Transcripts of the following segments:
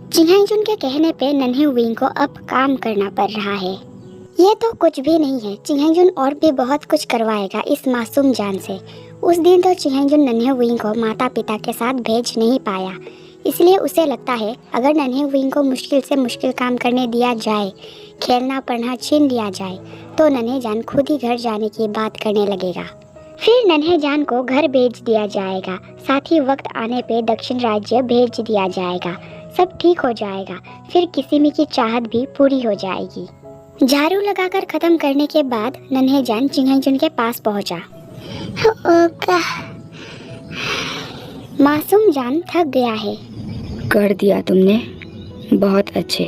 चिंगहाईजुन के कहने पे नन्हे विंग को अब काम करना पड़ रहा है। ये तो कुछ भी नहीं है, चिंगहाईजुन और भी बहुत कुछ करवाएगा इस मासूम जान से। उस दिन तो चिंगहाईजुन नन्हे विंग को माता पिता के साथ भेज नहीं पाया, इसलिए उसे लगता है अगर नन्हे विंग को मुश्किल से मुश्किल काम करने दिया जाए, खेलना पढ़ना छीन लिया जाए, तो नन्हे जान खुद ही घर जाने की बात करने लगेगा। फिर नन्हे जान को घर भेज दिया जाएगा, साथ ही वक्त आने पे दक्षिण राज्य भेज दिया जाएगा। सब ठीक हो जाएगा, फिर किसिमी की चाहत भी पूरी हो जाएगी। झाड़ू लगाकर खत्म करने के बाद नन्हे जान चिंगहाईजुन के पास पहुंचा। मासूम जान थक गया है। कर दिया तुमने, बहुत अच्छे।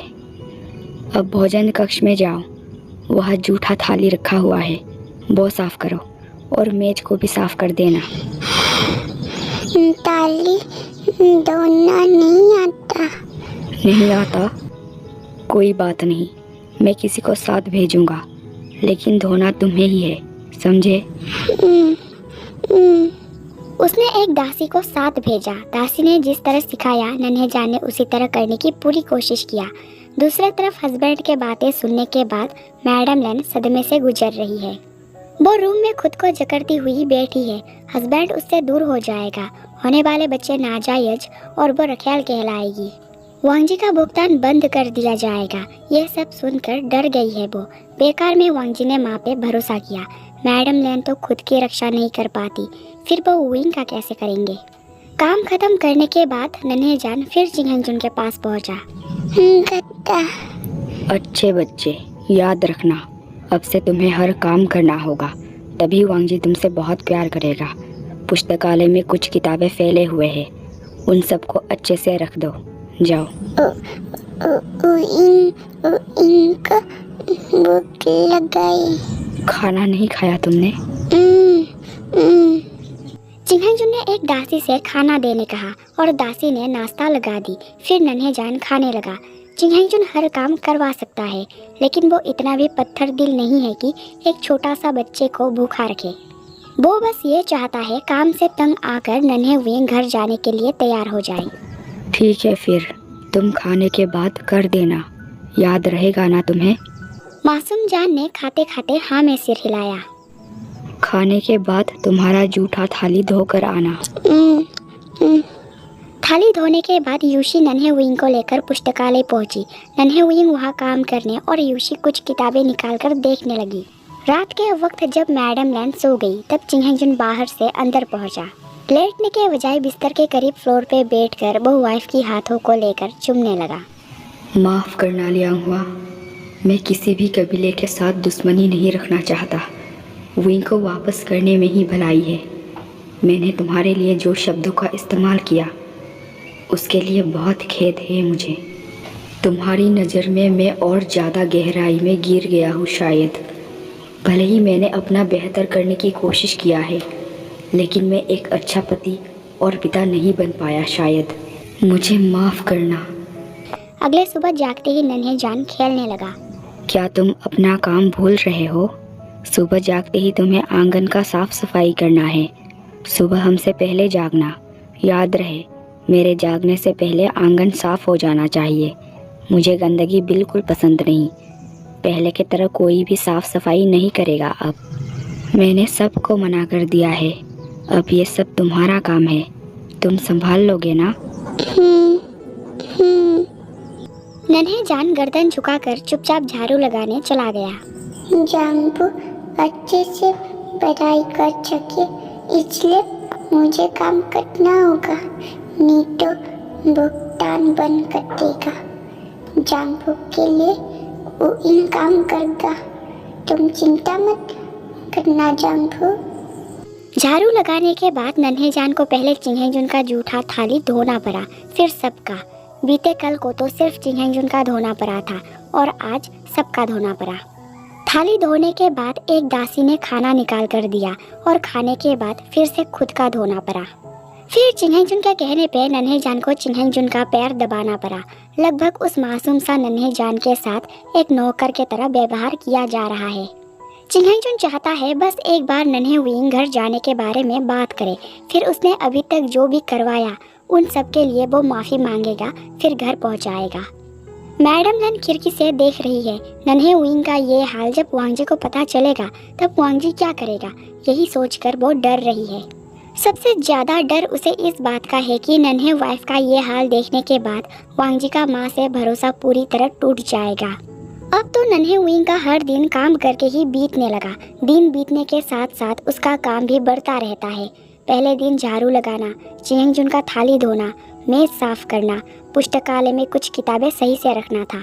अब भोजन कक्ष में जाओ, वहाँ जूठा थाली रखा हुआ है, वो साफ करो और मेज को भी साफ कर देना। थाली धोना नहीं आता। नहीं आता? कोई बात नहीं, मैं किसी को साथ भेजूंगा, लेकिन धोना तुम्हें ही है, समझे? उसने एक दासी को साथ भेजा। दासी ने जिस तरह सिखाया नन्हे जान ने उसी तरह करने की पूरी कोशिश किया। दूसरी तरफ हस्बैंड के बातें सुनने के बाद मैडम लैन सदमे से गुजर रही है। वो रूम में खुद को जकड़ती हुई बैठी है। हस्बैंड उससे दूर हो जाएगा, होने वाले बच्चे नाजायज और वो रखेल कहलाएगी। वांगजी का भुगतान बंद कर दिया जाएगा। यह सब सुनकर डर गई है वो। बेकार में वांगजी ने माँ पे भरोसा किया। मैडम लैन तो खुद की रक्षा नहीं कर पाती, फिर वो विंग का कैसे करेंगे? काम खत्म करने के बाद नन्हे जान फिर चिंगहाईजुन के पास पहुंचा। अच्छे बच्चे, याद रखना, अब से तुम्हें हर काम करना होगा, तभी वांगजी तुमसे बहुत प्यार करेगा। पुस्तकालय में कुछ किताबें फैले हुए हैं, उन सबको अच्छे से रख दो। जाओ। इनका भूख लगाई। खाना नहीं खाया तुमने? चिंगहाईजुन ने एक दासी से खाना देने कहा और दासी ने नाश्ता लगा दी। फिर नन्हे जान खाने लगा। चिंगहाईजुन हर काम करवा सकता है, लेकिन वो इतना भी पत्थर दिल नहीं है कि एक छोटा सा बच्चे को भूखा रखे। वो बस ये चाहता है काम से तंग आकर नन्हे विंग घर जाने के लिए तैयार हो जाए। ठीक है, फिर तुम खाने के बाद कर देना, याद रहेगा ना तुम्हें? मासूम जान ने खाते खाते हाँ में सिर हिलाया। खाने के बाद तुम्हारा जूठा थाली धोकर आना। थाली धोने के बाद यूशी नन्हे विंग को लेकर पुस्तकालय पहुंची। नन्हे विंग वहाँ काम करने और यूशी कुछ किताबें निकालकर देखने लगी। रात के वक्त जब मैडम लैन सो गई, तब चिंगहाईजुन बाहर से अंदर पहुंचा। लेटने के बजाय बिस्तर के करीब फ्लोर पे बैठकर वो वाइफ की हाथों को लेकर चूमने लगा। माफ़ करना लियांगहुआ, मैं किसी भी कबीले के साथ दुश्मनी नहीं रखना चाहता। विंग को वापस करने में ही भलाई है। मैंने तुम्हारे लिए जो शब्दों का इस्तेमाल किया, उसके लिए बहुत खेद है मुझे। तुम्हारी नज़र में मैं और ज़्यादा गहराई में गिर गया हूँ शायद। भले ही मैंने अपना बेहतर करने की कोशिश किया है, लेकिन मैं एक अच्छा पति और पिता नहीं बन पाया शायद। मुझे माफ़ करना। अगले सुबह जागते ही नन्हे जान खेलने लगा। क्या तुम अपना काम भूल रहे हो? सुबह जागते ही तुम्हें आंगन का साफ सफाई करना है। सुबह हमसे पहले जागना, याद रहे, मेरे जागने से पहले आंगन साफ हो जाना चाहिए। मुझे गंदगी बिल्कुल पसंद नहीं। पहले की तरह कोई भी साफ सफाई नहीं करेगा अब। मैंने सबको मना कर दिया है। अब ये सब तुम्हारा काम है, तुम संभाल लोगे ना? नन्हे जान गर्दन झुकाकर चुपचाप झाड़ू लगाने चला गया। जांगबू अच्छे से पढ़ाई कर सके, इसलिए मुझे काम करना होगा, नहीं तो भुगतान बंद कर देगा। जांगबू के लिए वो इन काम करेगा, तुम चिंता मत करना जांगबू। झाड़ू लगाने के बाद नन्हे जान को पहले चिंगहाईजुन का जूठा थाली धोना पड़ा, फिर सबका। बीते कल को तो सिर्फ चिंगहाईजुन का धोना पड़ा था और आज सबका धोना पड़ा। थाली धोने के बाद एक दासी ने खाना निकाल कर दिया और खाने के बाद फिर से खुद का धोना पड़ा। फिर चिंगहाईजुन के कहने पे नन्हे जान को चिंगहाईजुन का पैर दबाना पड़ा। लगभग उस मासूम सा नन्हे जान के साथ एक नौकर के तरह व्यवहार किया जा रहा है। चिंगहाईजुन चाहता है बस एक बार नन्हे विंग घर जाने के बारे में बात करे, फिर उसने अभी तक जो भी करवाया उन सब के लिए वो माफ़ी मांगेगा, फिर घर पहुंचाएगा। मैडम लन खिड़की से देख रही है नन्हे विंग का ये हाल जब वांगजी को पता चलेगा तब वांगजी क्या करेगा, यही सोचकर वो डर रही है। सबसे ज़्यादा डर उसे इस बात का है कि नन्हे वाइफ का ये हाल देखने के बाद वांगजी का माँ से भरोसा पूरी तरह टूट जाएगा। अब तो नन्हे विंग का हर दिन काम करके ही बीतने लगा। दिन बीतने के साथ साथ उसका काम भी बढ़ता रहता है। पहले दिन झाड़ू लगाना, चिंगजुन का थाली धोना, मेज साफ करना, पुस्तकालय में कुछ किताबें सही से रखना था।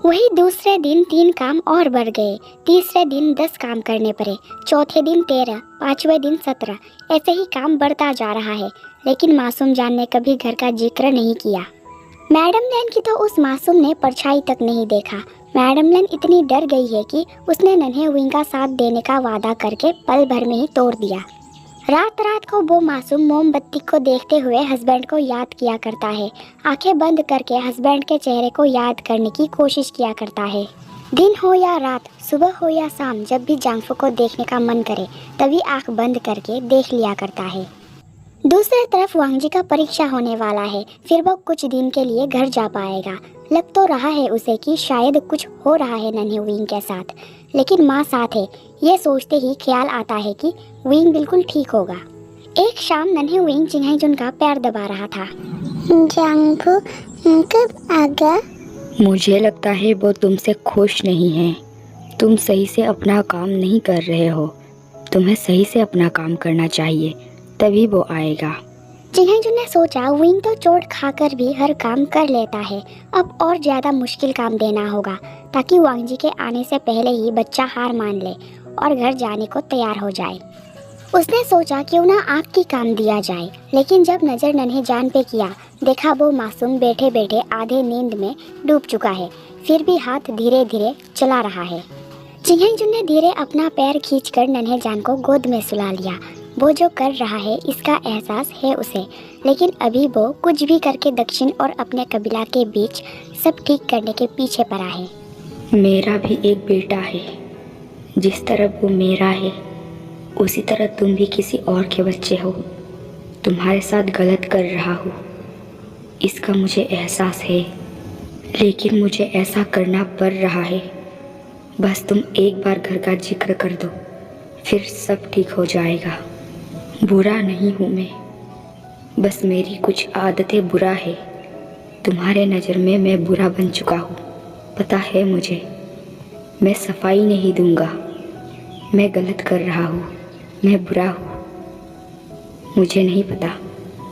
वही दूसरे दिन 3 काम और बढ़ गए। तीसरे दिन 10 काम करने पड़े, चौथे दिन 13, पाँचवें दिन 17। ऐसे ही काम बढ़ता जा रहा है, लेकिन मासूम जान ने कभी घर का जिक्र नहीं किया। मैडम लैन की तो उस मासूम ने परछाई तक नहीं देखा। मैडम लैन इतनी डर गई है कि उसने नन्हे विंग का साथ देने का वादा करके पल भर में ही तोड़ दिया। रात रात को वो मासूम मोमबत्ती को देखते हुए हस्बैंड को याद किया करता है। आंखें बंद करके हस्बैंड के चेहरे को याद करने की कोशिश किया करता है। दिन हो या रात, सुबह हो या शाम, जब भी जांगफू को देखने का मन करे तभी आंख बंद करके देख लिया करता है। दूसरी तरफ वांगजी का परीक्षा होने वाला है, फिर वो कुछ दिन के लिए घर जा पाएगा। लग तो रहा है उसे कि शायद कुछ हो रहा है नन्हे विंग के साथ, लेकिन माँ साथ है, ये सोचते ही ख्याल आता है कि विंग बिल्कुल ठीक होगा। एक शाम नन्हे विंग चिंगजुन का पैर दबा रहा था। जांगफू कब आ गया? मुझे लगता है वो तुमसे खुश नहीं है। तुम सही से अपना काम नहीं कर रहे हो। तुम्हें सही से अपना काम करना चाहिए, तभी वो आएगा। चिंगजुन ने सोचा विंग तो चोट खाकर भी हर काम कर लेता है, अब और ज़्यादा मुश्किल काम देना होगा ताकि वांगजी के आने से पहले ही बच्चा हार मान ले और घर जाने को तैयार हो जाए। उसने सोचा क्यों ना आग की काम दिया जाए, लेकिन जब नज़र नन्हे जान पे किया, देखा वो मासूम बैठे बैठे आधे नींद में डूब चुका है, फिर भी हाथ धीरे धीरे चला रहा है। चिंगजुन ने धीरे अपना पैर खींचकर नन्हे जान को गोद में सुला लिया। वो जो कर रहा है इसका एहसास है उसे, लेकिन अभी वो कुछ भी करके दक्षिण और अपने कबीला के बीच सब ठीक करने के पीछे पड़ा है। मेरा भी एक बेटा है। जिस तरह वो मेरा है उसी तरह तुम भी किसी और के बच्चे हो। तुम्हारे साथ गलत कर रहा हूँ, इसका मुझे एहसास है, लेकिन मुझे ऐसा करना पड़ रहा है। बस तुम एक बार घर का जिक्र कर दो, फिर सब ठीक हो जाएगा। बुरा नहीं हूँ मैं, बस मेरी कुछ आदतें बुरा है। तुम्हारे नज़र में मैं बुरा बन चुका हूँ, पता है मुझे। मैं सफाई नहीं दूंगा। मैं गलत कर रहा हूँ, मैं बुरा हूँ। मुझे नहीं पता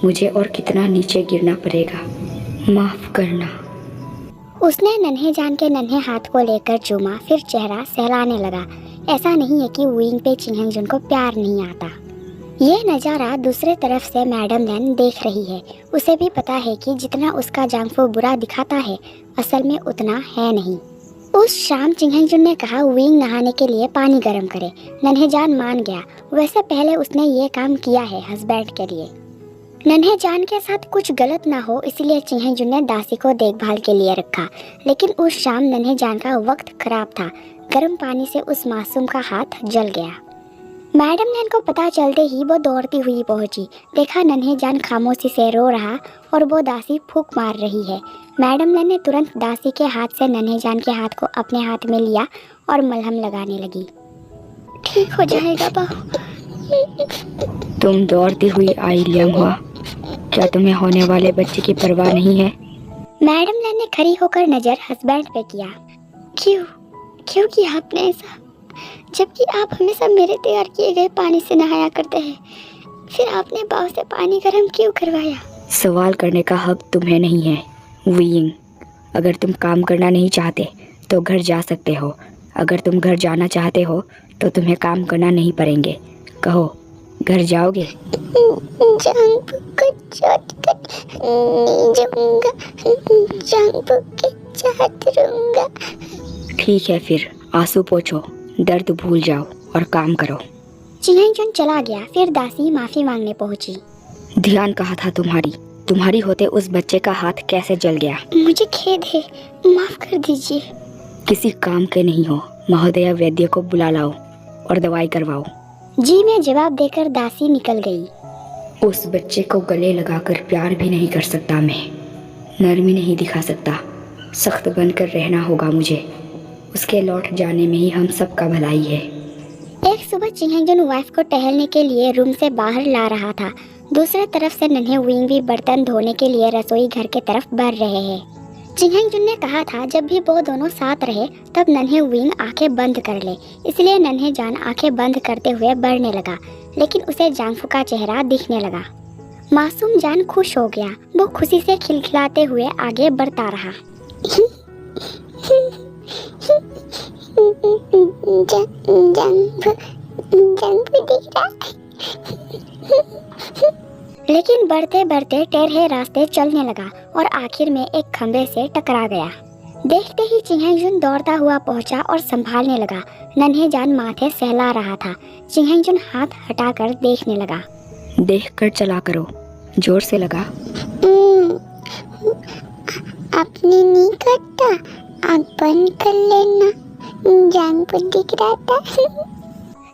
मुझे और कितना नीचे गिरना पड़ेगा। माफ़ करना। उसने नन्हे जान के नन्हे हाथ को लेकर चूमा, फिर चेहरा सहलाने लगा। ऐसा नहीं है कि विंग पे चिंगजुन को प्यार नहीं आता। ये नज़ारा दूसरे तरफ से मैडम लैन देख रही है। उसे भी पता है कि जितना उसका जांगफू बुरा दिखाता है, असल में उतना है नहीं। उस शाम चिंगजुन ने कहा विंग नहाने के लिए पानी गर्म करे। नन्हे जान मान गया। वैसे पहले उसने ये काम किया है हस्बैंड के लिए। नन्हे जान के साथ कुछ गलत ना हो इसलिए चिंगजुन ने दासी को देखभाल के लिए रखा, लेकिन उस शाम नन्हे जान का वक्त खराब था। गर्म पानी से उस मासूम का हाथ जल गया। मैडम लैन को पता चलते ही वो दौड़ती हुई पहुंची। देखा नन्हे जान खामोशी से रो रहा और वो दासी फूंक मार रही है। मैडम लैन ने तुरंत दासी के हाथ से नन्हे जान के हाथ को अपने हाथ में लिया और मलहम लगाने लगी। ठीक हो जाएगा बाबू। तुम दौड़ती हुई आई लियांगहुआ, क्या तुम्हें होने वाले बच्चे की परवाह नहीं है? मैडम लैन ने खड़ी होकर नजर हस्बैंड पे किया। क्यों किया आपने ऐसा, जबकि आप हमेशा मेरे तैयार किए गए पानी से नहाया करते हैं, फिर आपने बाव से पानी गर्म क्यों करवाया? सवाल करने का हक तुम्हें नहीं है विंग। अगर तुम काम करना नहीं चाहते तो घर जा सकते हो। अगर तुम घर जाना चाहते हो तो तुम्हें काम करना नहीं पड़ेंगे। कहो, घर जाओगे? जांगफू को छोड़कर नहीं जाऊंगा, जांगफू के साथ रहूंगा। ठीक है, फिर आंसू पोंछो, दर्द भूल जाओ और काम करो। चिंगजुन चला गया। फिर दासी माफी मांगने पहुंची। ध्यान कहा था तुम्हारी होते उस बच्चे का हाथ कैसे जल गया? मुझे खेद है, माफ कर दीजिए। किसी काम के नहीं हो। महोदया वैद्य को बुला लाओ और दवाई करवाओ। जी में जवाब देकर दासी निकल गई। उस बच्चे को गले लगाकर प्यार भी नहीं कर सकता मैं, नरमी नहीं दिखा सकता। सख्त बनकर रहना होगा मुझे। उसके लौट जाने में ही हम सबका भलाई है। एक सुबह चिंगहेंजुन वाइफ को टहलने के लिए रूम से बाहर ला रहा था। दूसरी तरफ से नन्हे विंग भी बर्तन धोने के लिए रसोई घर की तरफ बढ़ रहे हैं। चिंगहेंजुन ने कहा था जब भी वो दोनों साथ रहे तब नन्हे विंग आंखें बंद कर ले, इसलिए नन्हे जान आंखें बंद करते हुए बढ़ने लगा, लेकिन उसे जांगफू का चेहरा दिखने लगा। मासूम जान खुश हो गया। वो खुशी से खिलखिलाते हुए आगे बढ़ता रहा। लेकिन बढ़ते बढ़ते टेढ़े रास्ते चलने लगा और आखिर में एक खंबे से टकरा गया। देखते ही चिंगहेंजुन दौड़ता हुआ पहुंचा और संभालने लगा। नन्हे जान माथे सहला रहा था। चिंगहेंजुन हाथ हटाकर देखने लगा। देखकर चला करो, जोर से लगा। अपनी नहीं करता, आँख बंद कर लेना, जान पर दिख रहा था।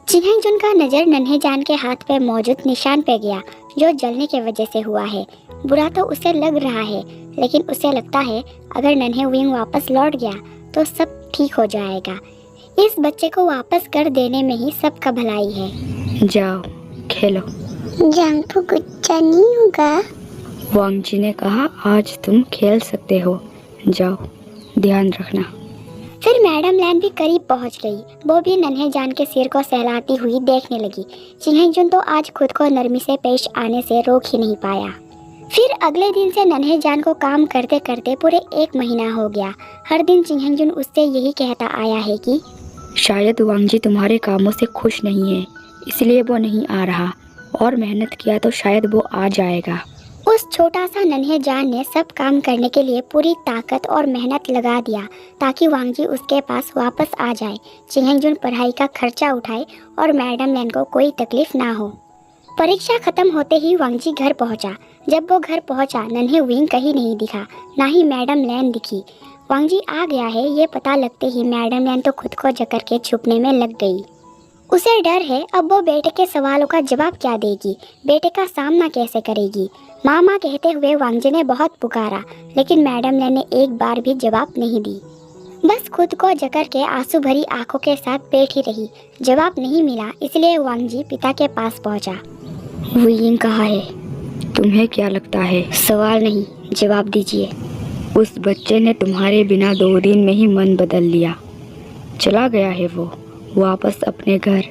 चिंगहेंजुन का नजर नन्हे जान के हाथ पे मौजूद निशान पे गया, जो जलने की वजह से हुआ है। बुरा तो उसे लग रहा है, लेकिन उसे लगता है अगर नन्हे विंग वापस लौट गया तो सब ठीक हो जाएगा। इस बच्चे को वापस कर देने में ही सबका भलाई है। जाओ खेलो। जांगफू गुस्सा नहीं होगा? वांग जी ने कहा आज तुम खेल सकते हो, जाओ ध्यान रखना। फिर मैडम लैन भी करीब पहुंच गई। वो भी नन्हे जान के सिर को सहलाती हुई देखने लगी। चिंगहेंजुन तो आज खुद को नरमी से पेश आने से रोक ही नहीं पाया। फिर अगले दिन से नन्हे जान को काम करते करते पूरे 1 महीना हो गया। हर दिन चिंगहेंजुन उससे यही कहता आया है कि शायद वांग जी तुम्हारे कामों से खुश नहीं है, इसलिए वो नहीं आ रहा, और मेहनत किया तो शायद वो आ जाएगा। उस छोटा सा नन्हे जान ने सब काम करने के लिए पूरी ताकत और मेहनत लगा दिया ताकि वांग जी उसके पास वापस आ जाए, चिंगहेंजुन पढ़ाई का खर्चा उठाए और मैडम लैन को कोई तकलीफ ना हो। परीक्षा खत्म होते ही वांग जी घर पहुंचा। जब वो घर पहुंचा नन्हे विंग कहीं नहीं दिखा, ना ही मैडम लैन दिखी। वांग जी आ गया है ये पता लगते ही मैडम लैन तो खुद को जकड़ के छुपने में लग गई। उसे डर है अब वो बेटे के सवालों का जवाब क्या देगी, बेटे का सामना कैसे करेगी। मामा कहते हुए वांग जी ने बहुत पुकारा, लेकिन मैडम लैन ने एक बार भी जवाब नहीं दी। बस खुद को जकड़ के आंसू भरी आंखों के साथ बैठी रही। जवाब नहीं मिला, इसलिए वांग जी पिता के पास पहुंचा। विंग कहाँ है? तुम्हें क्या लगता है? सवाल नहीं, जवाब दीजिए। उस बच्चे ने तुम्हारे बिना 2 दिन में ही मन बदल लिया, चला गया है वो वापस अपने घर।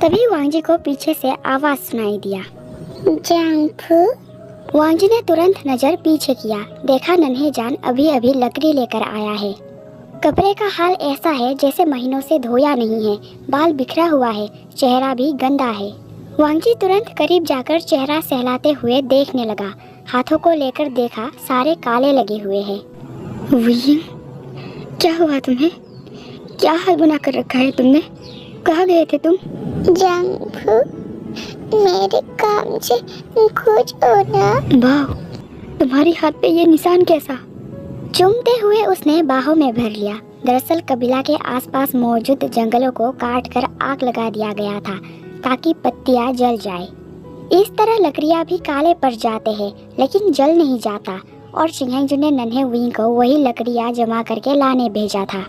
तभी वांग जी को पीछे से आवाज सुनाई दिया, जांगफू। वांग जी ने तुरंत नजर पीछे किया, देखा नन्हे जान अभी अभी लकड़ी लेकर आया है। कपड़े का हाल ऐसा है जैसे महीनों से धोया नहीं है, बाल बिखरा हुआ है, चेहरा भी गंदा है। वांग जी तुरंत करीब जाकर चेहरा सहलाते हुए देखने लगा। हाथों को लेकर देखा, सारे काले लगे हुए हैं। विंग, क्या हुआ तुम्हें? क्या हाल बना कर रखा है तुमने? कहाँ गए थे तुम? जांगफू, मेरे काम से खुश हो ना। वाह, तुम्हारी हाथ पे ये निशान कैसा? चूमते हुए उसने बाहों में भर लिया। दरअसल कबीला के आसपास मौजूद जंगलों को काटकर आग लगा दिया गया था ताकि पत्तियां जल जाए। इस तरह लकड़ियां भी काले पड़ जाते हैं, लेकिन जल नहीं जाता। और चिंगहेंजुन ने नन्हे विंग को वही लकड़ियां जमा करके लाने भेजा था।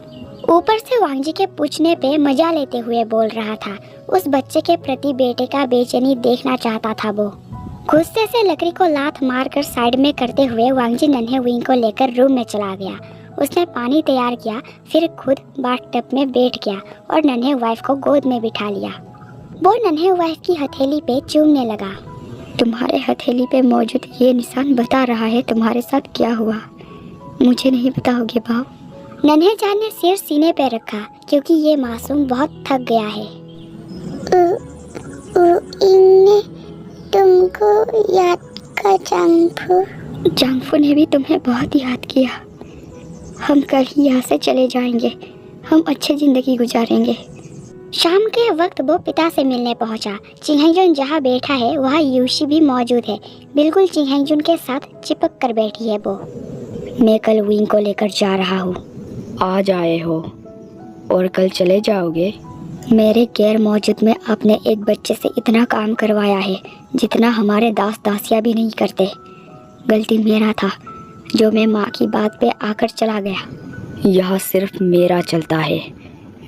ऊपर से वांग जी के पूछने पे मजा लेते हुए बोल रहा था। उस बच्चे के प्रति बेटे का बेचैनी देखना चाहता था वो। गुस्से से लकड़ी को लात मारकर साइड में करते हुए वांग जी नन्हे विंग को लेकर रूम में चला गया। उसने पानी तैयार किया, फिर खुद बाथटब में बैठ गया और नन्हे वाइफ को गोद में बिठा लिया। वो नन्हे वाइफ की हथेली पे चूमने लगा। तुम्हारे हथेली पे मौजूद ये निशान बता रहा है तुम्हारे साथ क्या हुआ। मुझे नहीं बताओगे भाव? नन्हे जान ने सिर सीने पे रखा क्योंकि ये मासूम बहुत थक गया है। इनने तुमको याद का जांगफू। जांगफू ने भी तुम्हें बहुत याद किया। हम कल ही यहाँ से चले जाएंगे, हम अच्छी जिंदगी गुजारेंगे। शाम के वक्त वो पिता से मिलने पहुंचा। चिंगहेंजुन जहाँ बैठा है वहाँ यूशी भी मौजूद है। बिल्कुल चिंगहेंजुन के साथ चिपक कर बैठी है वो। मैं कल विंग को लेकर जा रहा हूँ। आज आए हो और कल चले जाओगे? मेरे गैर मौजूद में आपने एक बच्चे से इतना काम करवाया है जितना हमारे दास दासिया भी नहीं करते। गलती मेरा था जो मैं माँ की बात पे आकर चला गया। यह सिर्फ मेरा चलता है।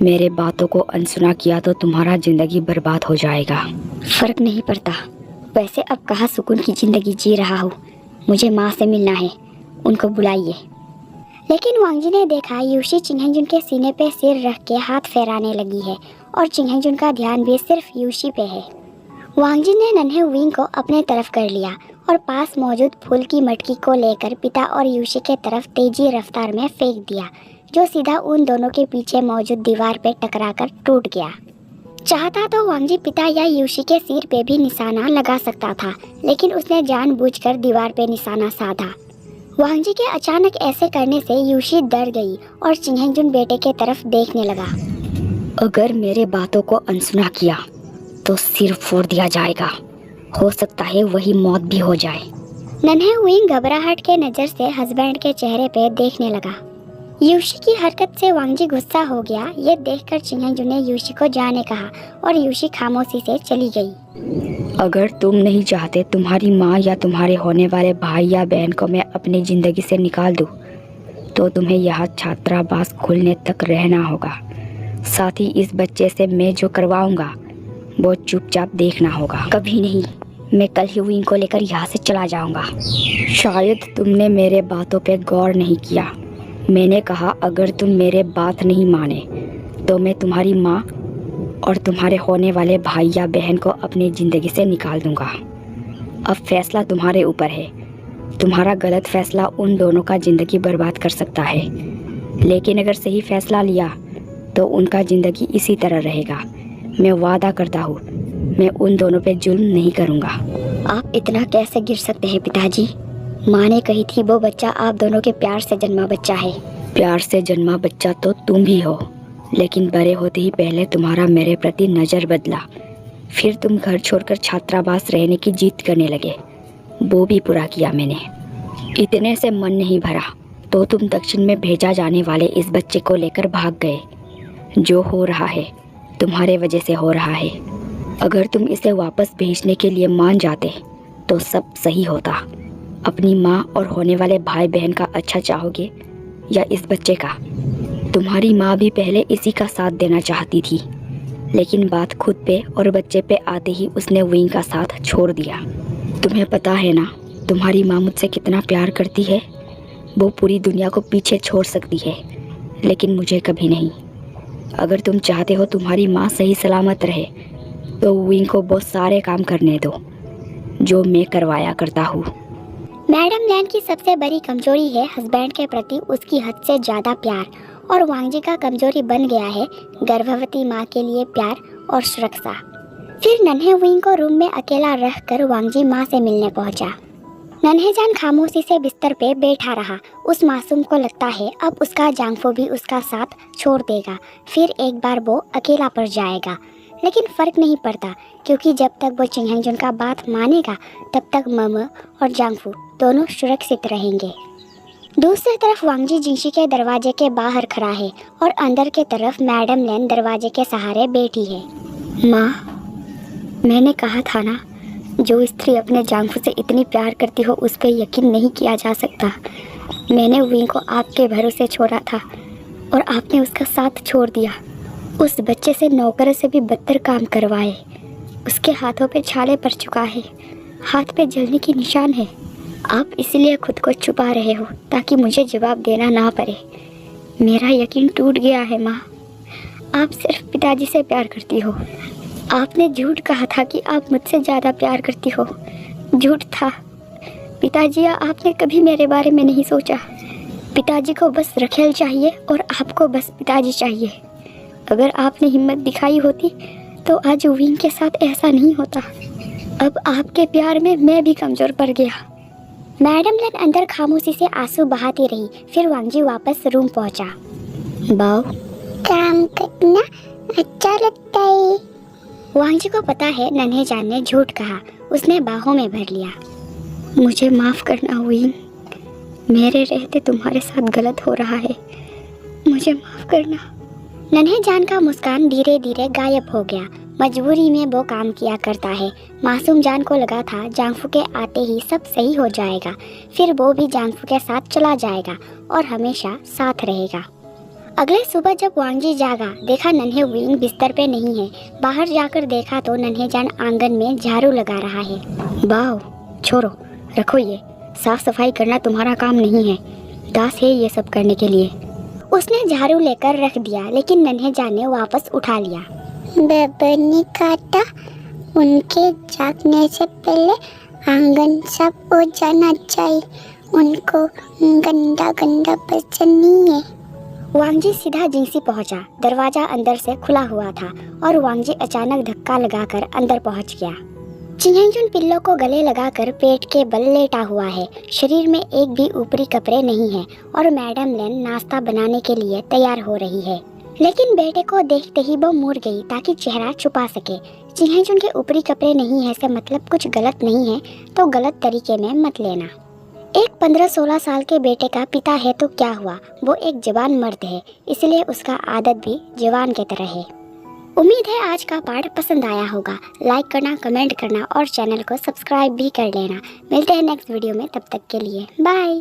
मेरे बातों को अनसुना किया तो तुम्हारा ज़िंदगी बर्बाद हो जाएगा। फर्क नहीं पड़ता। वैसे अब कहाँ सुकून की ज़िंदगी जी रहा हूँ। मुझे माँ से मिलना है, उनको बुलाइए। लेकिन वांगजी ने देखा यूशी चिंगहेंजुन के सीने पे सिर रख के हाथ फेराने लगी है और चिंगहेंजुन का ध्यान भी सिर्फ यूशी पे है। वांगजी ने नन्हे विंग को अपने तरफ कर लिया और पास मौजूद फूल की मटकी को लेकर पिता और यूशी के तरफ तेजी रफ्तार में फेंक दिया, जो सीधा उन दोनों के पीछे मौजूद दीवार पे टकराकर टूट गया। चाहता तो वांगजी पिता या यूशी के सिर पे भी निशाना लगा सकता था, लेकिन उसने जानबूझकर दीवार पे निशाना साधा। वांगजी के अचानक ऐसे करने से यूशी डर गई और चिंगहेंजुन बेटे के तरफ देखने लगा। अगर मेरे बातों को अनसुना किया तो सिर फोड़ दिया जाएगा। हो सकता है वही मौत भी हो जाए। नन्हे विंग घबराहट के नज़र से हस्बैंड के चेहरे पे देखने लगा। यूशी की हरकत से वांगजी गुस्सा हो गया। ये देखकर चिंगहेंजुन ने यूशी को जाने कहा और यूशी खामोशी से चली गई। अगर तुम नहीं चाहते तुम्हारी माँ या तुम्हारे होने वाले भाई या बहन को मैं अपनी ज़िंदगी से निकाल दूँ, तो तुम्हें यहाँ छात्रावास खुलने तक रहना होगा। साथ ही इस बच्चे से मैं जो करवाऊँगा वो चुपचाप देखना होगा। कभी नहीं, मैं कल ही विंग को लेकर यहाँ से चला जाऊँगा। शायद तुमने मेरे बातों पे गौर नहीं किया। मैंने कहा अगर तुम मेरे बात नहीं माने तो मैं तुम्हारी माँ और तुम्हारे होने वाले भाई या बहन को अपनी ज़िंदगी से निकाल दूँगा। अब फैसला तुम्हारे ऊपर है। तुम्हारा गलत फैसला उन दोनों का ज़िंदगी बर्बाद कर सकता है, लेकिन अगर सही फैसला लिया तो उनका ज़िंदगी इसी तरह रहेगा। मैं वादा करता हूँ, मैं उन दोनों पे जुल्म नहीं करूँगा। आप इतना कैसे गिर सकते हैं पिताजी? माँ ने कही थी वो बच्चा आप दोनों के प्यार से जन्मा बच्चा है। प्यार से जन्मा बच्चा तो तुम भी हो, लेकिन बड़े होते ही पहले तुम्हारा मेरे प्रति नज़र बदला। फिर तुम घर छोड़कर छात्रावास रहने की जिद करने लगे। वो भी पूरा किया मैंने। इतने से मन नहीं भरा तो तुम दक्षिण में भेजा जाने वाले इस बच्चे को लेकर भाग गए। जो हो रहा है तुम्हारे वजह से हो रहा है। अगर तुम इसे वापस भेजने के लिए मान जाते तो सब सही होता। अपनी माँ और होने वाले भाई बहन का अच्छा चाहोगे या इस बच्चे का? तुम्हारी माँ भी पहले इसी का साथ देना चाहती थी, लेकिन बात खुद पे और बच्चे पे आते ही उसने विंग का साथ छोड़ दिया। तुम्हें पता है ना तुम्हारी माँ मुझसे कितना प्यार करती है। वो पूरी दुनिया को पीछे छोड़ सकती है, लेकिन मुझे कभी नहीं। अगर तुम चाहते हो तुम्हारी माँ सही सलामत रहे तो विंग को बहुत सारे काम करने दो जो मैं करवाया करता हूँ। मैडम लैन की सबसे बड़ी कमजोरी है हस्बैंड के प्रति उसकी हद से ज़्यादा प्यार, और वांगजी का कमजोरी बन गया है गर्भवती माँ के लिए प्यार और सुरक्षा। फिर नन्हे विंग को रूम में अकेला रखकर वांगजी माँ से मिलने पहुँचा। नन्हेजान खामोशी से बिस्तर पे बैठा रहा। उस मासूम को लगता है अब उसका जांगफो भी उसका साथ छोड़ देगा, फिर एक बार वो अकेला पड़ जाएगा। लेकिन फ़र्क नहीं पड़ता, क्योंकि जब तक वो चिंगहेंजुन का बात मानेगा तब तक मम और जांगफू दोनों सुरक्षित रहेंगे। दूसरी तरफ वांगजी जिंगशी के दरवाजे के बाहर खड़ा है और अंदर के तरफ मैडम लैन दरवाजे के सहारे बैठी है। माँ, मैंने कहा था ना, जो स्त्री अपने जांगफू से इतनी प्यार करती हो उस पर यकीन नहीं किया जा सकता। मैंने विंग को आपके भरोसे छोड़ा था और आपने उसका साथ छोड़ दिया। उस बच्चे से नौकर से भी बदतर काम करवाए। उसके हाथों पे छाले पड़ चुका है, हाथ पे जलने की निशान है। आप इसलिए खुद को छुपा रहे हो ताकि मुझे जवाब देना ना पड़े। मेरा यकीन टूट गया है माँ। आप सिर्फ पिताजी से प्यार करती हो। आपने झूठ कहा था कि आप मुझसे ज़्यादा प्यार करती हो। झूठ था पिताजी, आपने कभी मेरे बारे में नहीं सोचा। पिताजी को बस रखेल चाहिए और आपको बस पिताजी चाहिए। अगर आपने हिम्मत दिखाई होती तो आज विंग के साथ ऐसा नहीं होता। अब आपके प्यार में मैं भी कमज़ोर पड़ गया। मैडम लैन अंदर खामोशी से आंसू बहाती रही। फिर वांगजी वापस रूम पहुंचा। बाओ, काम करना अच्छा लगता है। वांगजी को पता है नन्हेजान ने झूठ कहा। उसने बाहों में भर लिया। मुझे माफ़ करना विंग, मेरे रहते तुम्हारे साथ गलत हो रहा है। मुझे माफ़ करना। नन्हेजान का मुस्कान धीरे धीरे गायब हो गया। मजबूरी में वो काम किया करता है। मासूम जान को लगा था जांगफू के आते ही सब सही हो जाएगा, फिर वो भी जांगफू के साथ चला जाएगा और हमेशा साथ रहेगा। अगले सुबह जब वांगजी जागा, देखा नन्हे विंग बिस्तर पे नहीं है। बाहर जाकर देखा तो नन्हे जान आंगन में झाड़ू लगा रहा है। वाह छोरो, रखो ये, साफ सफाई करना तुम्हारा काम नहीं है, दास है ये सब करने के लिए। उसने झाड़ू लेकर रख दिया, लेकिन नन्हे जान ने वापस उठा लिया। बाबा ने काटा, उनके जागने से पहले आंगन साफ हो जाना चाहिए, उनको गंदा गंदा पसंद नहीं है। वांगजी सीधा जिंगसी पहुंचा। दरवाजा अंदर से खुला हुआ था और वांगजी अचानक धक्का लगाकर अंदर पहुंच गया। चिंगहेंजुन पिल्लों को गले लगाकर पेट के बल लेटा हुआ है। शरीर में एक भी ऊपरी कपड़े नहीं है और मैडम लेन नाश्ता बनाने के लिए तैयार हो रही है। लेकिन बेटे को देखते ही वो मुड़ गई ताकि चेहरा छुपा सके। चिंगहेंजुन के ऊपरी कपड़े नहीं है से मतलब कुछ गलत नहीं है, तो गलत तरीके में मत लेना। एक 15-16 साल के बेटे का पिता है तो क्या हुआ, वो एक जवान मर्द है, इसलिए उसका आदत भी जवान की तरह है। उम्मीद है आज का पाठ पसंद आया होगा। लाइक करना, कमेंट करना और चैनल को सब्सक्राइब भी कर लेना। मिलते हैं नेक्स्ट वीडियो में, तब तक के लिए बाय।